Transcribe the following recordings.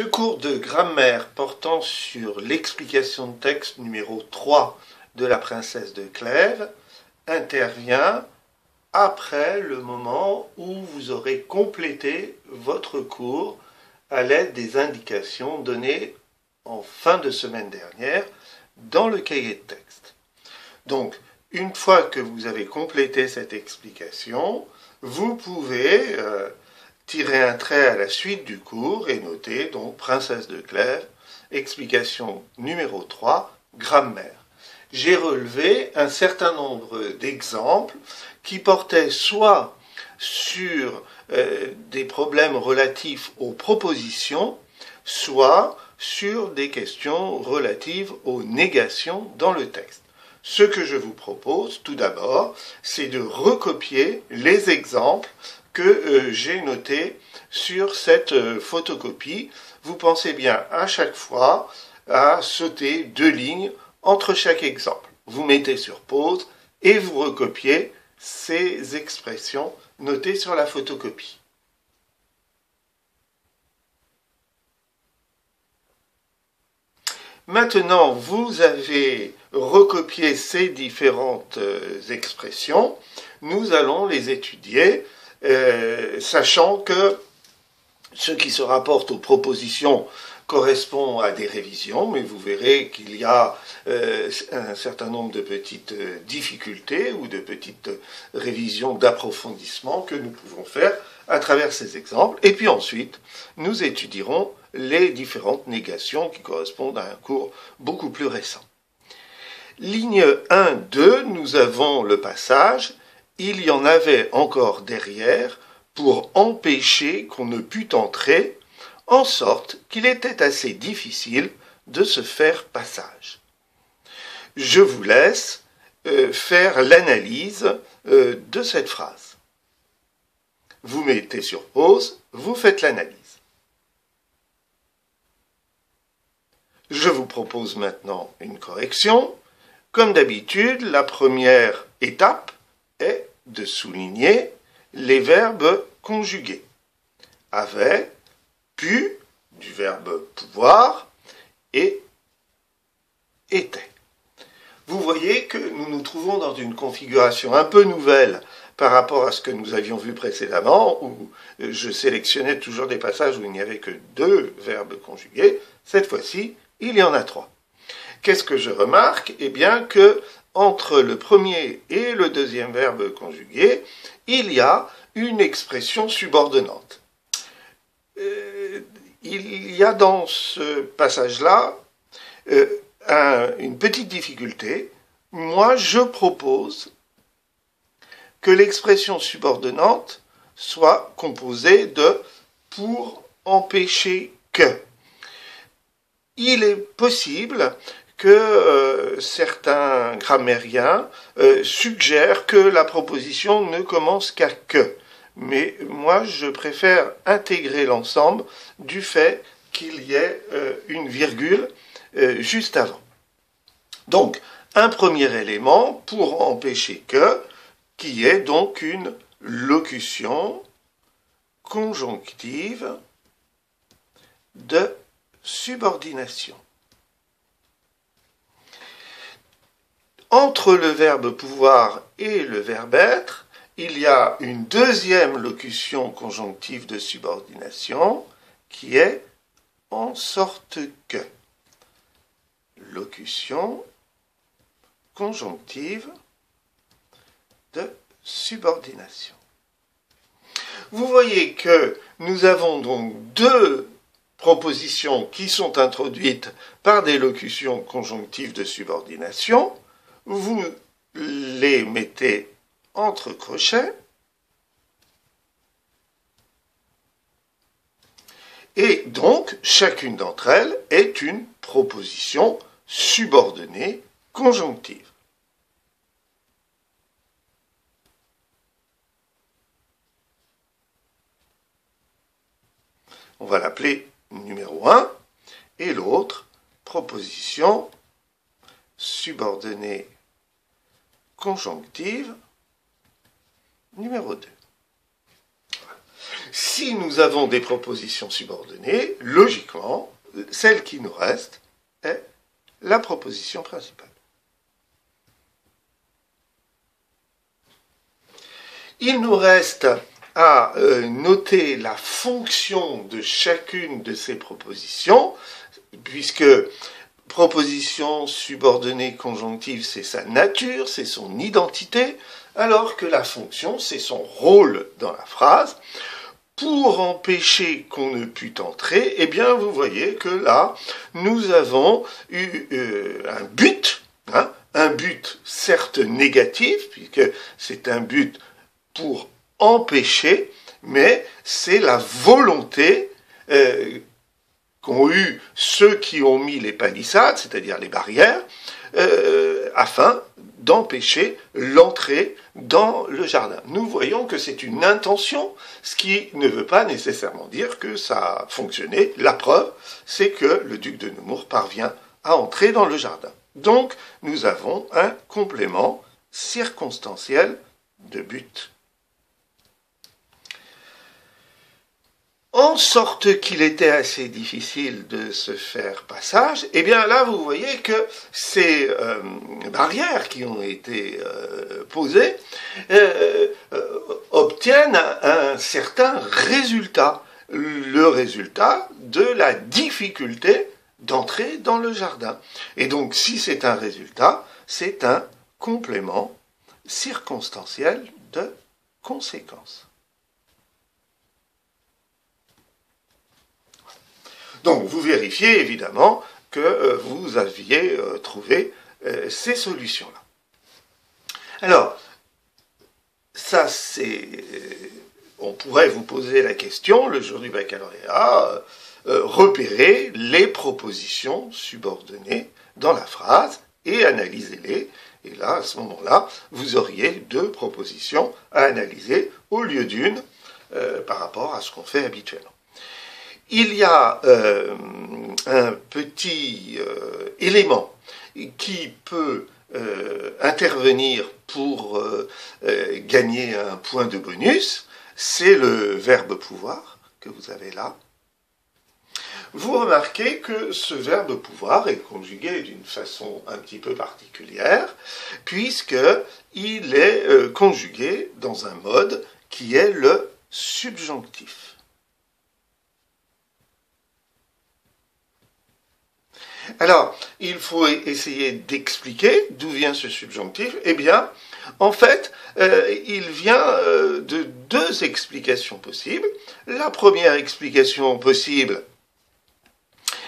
Ce cours de grammaire portant sur l'explication de texte numéro 3 de la princesse de Clèves intervient après le moment où vous aurez complété votre cours à l'aide des indications données en fin de semaine dernière dans le cahier de texte. Donc, une fois que vous avez complété cette explication, vous pouvez tirer un trait à la suite du cours et noter donc Princesse de Clèves, explication numéro 3, grammaire. J'ai relevé un certain nombre d'exemples qui portaient soit sur des problèmes relatifs aux propositions, soit sur des questions relatives aux négations dans le texte. Ce que je vous propose, tout d'abord, c'est de recopier les exemples que j'ai notés sur cette photocopie. Vous pensez bien à chaque fois à sauter 2 lignes entre chaque exemple. Vous mettez sur pause et vous recopiez ces expressions notées sur la photocopie. Maintenant, vous avez recopié ces différentes expressions. Nous allons les étudier, sachant que ce qui se rapporte aux propositions correspond à des révisions, mais vous verrez qu'il y a un certain nombre de petites difficultés ou de petites révisions d'approfondissement que nous pouvons faire à travers ces exemples. Et puis ensuite, nous étudierons les différentes négations qui correspondent à un cours beaucoup plus récent. Ligne 1, 2, nous avons le passage « Il y en avait encore derrière pour empêcher qu'on ne pût entrer, en sorte qu'il était assez difficile de se faire passage. » Je vous laisse faire l'analyse de cette phrase. Vous mettez sur pause, vous faites l'analyse. Je vous propose maintenant une correction. Comme d'habitude, la première étape est de souligner les verbes conjugués. Avait, pu, du verbe pouvoir, et était. Vous voyez que nous nous trouvons dans une configuration un peu nouvelle par rapport à ce que nous avions vu précédemment, où je sélectionnais toujours des passages où il n'y avait que 2 verbes conjugués. Cette fois-ci, il y en a 3. Qu'est-ce que je remarque? Eh bien que entre le premier et le deuxième verbe conjugué, il y a une expression subordonnante. Il y a dans ce passage-là une petite difficulté. Moi, je propose que l'expression subordonnante soit composée de « pour empêcher que ». Il est possible que certains grammairiens suggèrent que la proposition ne commence qu'à « que ». Mais moi, je préfère intégrer l'ensemble du fait qu'il y ait une virgule juste avant. Donc, un premier élément pour empêcher que, qui est donc une locution conjonctive de subordination. Entre le verbe pouvoir et le verbe être, il y a une deuxième locution conjonctive de subordination qui est en sorte que. Locution conjonctive de subordination. Vous voyez que nous avons donc 2 propositions qui sont introduites par des locutions conjonctives de subordination. Vous les mettez entre crochets et donc chacune d'entre elles est une proposition subordonnée conjonctive. On va l'appeler numéro 1 et l'autre proposition subordonnée conjonctive numéro 2. Si nous avons des propositions subordonnées, logiquement, celle qui nous reste est la proposition principale. Il nous reste à noter la fonction de chacune de ces propositions, puisque proposition subordonnée conjonctive, c'est sa nature, c'est son identité, alors que la fonction, c'est son rôle dans la phrase. Pour empêcher qu'on ne pût entrer, eh bien, vous voyez que là, nous avons eu un but, un but certes négatif, puisque c'est un but pour empêcher, mais c'est la volonté qu'ont eu ceux qui ont mis les palissades, c'est-à-dire les barrières, afin d'empêcher l'entrée dans le jardin. Nous voyons que c'est une intention, ce qui ne veut pas nécessairement dire que ça a fonctionné. La preuve, c'est que le duc de Nemours parvient à entrer dans le jardin. Donc, nous avons un complément circonstanciel de but. En sorte qu'il était assez difficile de se faire passage, eh bien là, vous voyez que ces barrières qui ont été posées obtiennent un certain résultat. Le résultat de la difficulté d'entrer dans le jardin. Et donc, si c'est un résultat, c'est un complément circonstanciel de conséquence. Donc, vous vérifiez évidemment que vous aviez trouvé ces solutions-là. Alors, ça c'est... on pourrait vous poser la question, le jour du baccalauréat, repérer les propositions subordonnées dans la phrase et analysez-les. Et là, à ce moment-là, vous auriez 2 propositions à analyser au lieu d'une par rapport à ce qu'on fait habituellement. Il y a un petit élément qui peut intervenir pour gagner un point de bonus, c'est le verbe pouvoir que vous avez là. Vous remarquez que ce verbe pouvoir est conjugué d'une façon un petit peu particulière, puisqu'il est conjugué dans un mode qui est le subjonctif. Alors, il faut essayer d'expliquer d'où vient ce subjonctif. Eh bien, en fait, il vient de 2 explications possibles. La première explication possible,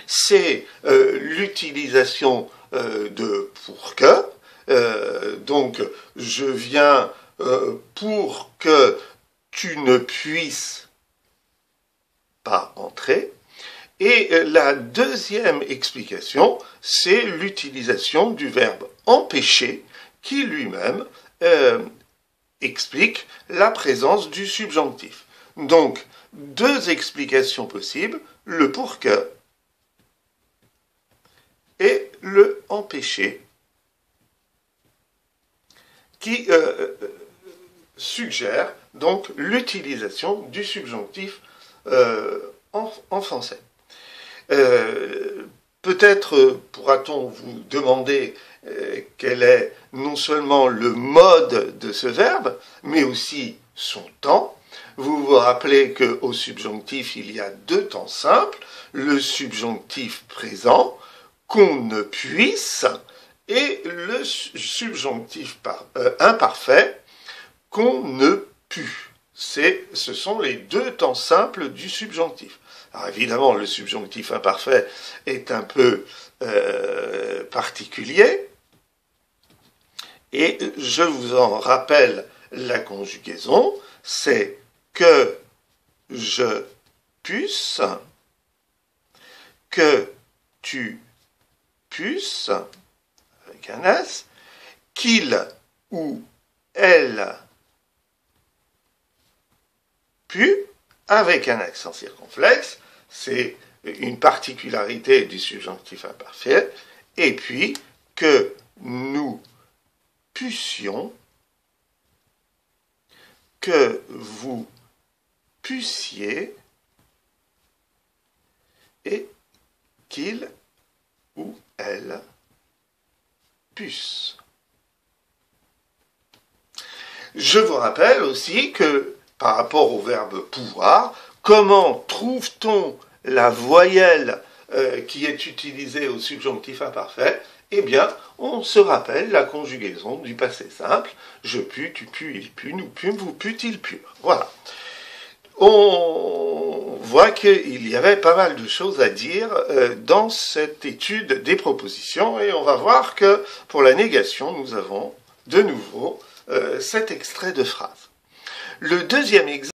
c'est l'utilisation de pour que. Donc, je viens pour que tu ne puisses pas entrer. Et la deuxième explication, c'est l'utilisation du verbe empêcher, qui lui-même explique la présence du subjonctif. Donc, 2 explications possibles, le pour que et le empêcher, qui suggèrent donc l'utilisation du subjonctif en français. Peut-être pourra-t-on vous demander quel est non seulement le mode de ce verbe, mais aussi son temps. Vous vous rappelez qu'au subjonctif, il y a 2 temps simples, le subjonctif présent, qu'on ne puisse, et le subjonctif imparfait, qu'on ne pût. Ce sont les 2 temps simples du subjonctif. Alors évidemment, le subjonctif imparfait est un peu particulier, et je vous en rappelle la conjugaison, c'est que je puisse, que tu puisses, avec un S, qu'il ou elle pu, avec un accent circonflexe, c'est une particularité du subjonctif imparfait, et puis que nous puissions, que vous puissiez et qu'il ou elle puisse. Je vous rappelle aussi que, par rapport au verbe pouvoir, comment trouve-t-on la voyelle qui est utilisée au subjonctif imparfait? Eh bien, on se rappelle la conjugaison du passé simple. Je pus, tu pus, il put, nous pûmes, vous pûtes, il purent. Voilà. On voit qu'il y avait pas mal de choses à dire dans cette étude des propositions et on va voir que pour la négation, nous avons de nouveau cet extrait de phrase. Le deuxième exemple